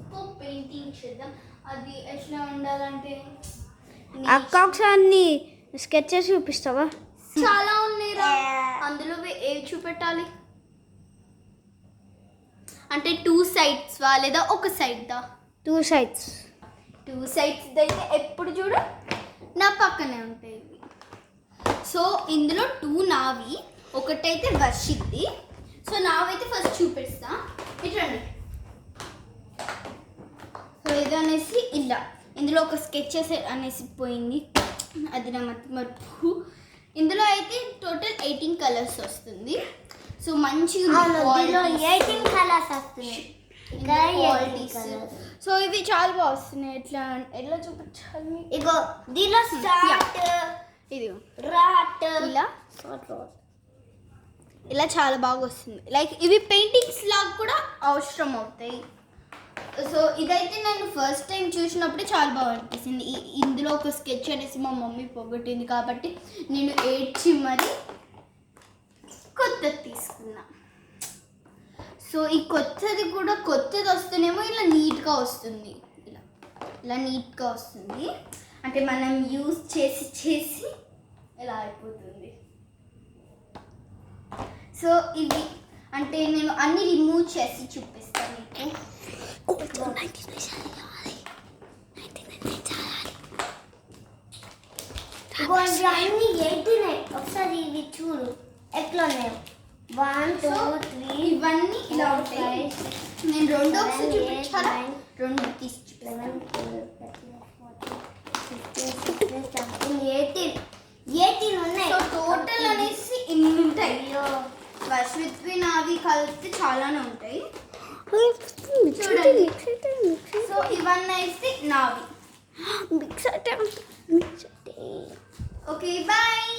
ఇంకో పెయింటింగ్ చేద్దాం. అది ఎట్లా ఉండాలంటే అక్క ఒకసారి స్కెచెస్ చూపిస్తావా? చాలా ఉన్నాయిరా. అందులో ఏవి చూపెట్టాలి అంటే 2 sides లేదా ఒక సైడ్ దా? 2 sides. 2 sides అయితే ఎప్పుడు చూడు నా పక్కనే ఉంటాయి. సో ఇందులో 2 నావి, ఒకటైతే వర్షిద్ది. సో నావైతే ఫస్ట్ చూపిస్తా. ఇట్లండి. సో ఇది అనేసి ఇలా ఇందులో ఒక స్కెచెస్ అనేసి పోయింది, అది నా మర్పు. ఇందులో అయితే టోటల్ 18 కలర్స్ వస్తుంది. సో మంచిగా 18 కలర్స్ వస్తున్నాయి. సో ఇవి చాలా బాగా వస్తున్నాయి. ఎట్లా చూపించాలి? ఇగో దీనిలో స్టార్ట్ ఇది రాట్ ఇలా చాలా బాగా వస్తుంది. లైక్ ఇవి పెయింటింగ్స్ లాగా కూడా అవసరం అవుతాయి. సో ఇదైతే నేను ఫస్ట్ టైం చూసినప్పుడే చాలా బాగా అనిపిస్తుంది. ఇందులో ఒక స్కెచ్ అనేసి మా మమ్మీ పోగొట్టింది కాబట్టి నేను ఏడ్చి మరి కొత్తది తీసుకున్నా. సో ఈ కొత్తది వస్తేనేమో ఇలా నీట్గా వస్తుంది. ఇలా నీట్గా వస్తుంది అంటే మనం యూజ్ చేసి ఇలా అయిపోతుంది. సో ఇవి అంటే నేను అన్ని రిమూవ్ చేసి చూపిస్తాను మీకు. అన్ని 18 ఒకసారి ఇవి చూడు ఎట్లా ఉన్నాయి. 1 2 3 ఇవన్నీ ఇలా ఉంటాయి. నేను 2 ఒకసారి చూపించాలా? 2 తీసి 18 ఉన్నాయి. సో టోటల్ అనేసి ఇన్ని ఉంటాయి. వర్షిత్వి నావి కలిపి చాలానే ఉంటాయి చూడండి. సో ఇవన్నీ అయితే నావి. Okay bye.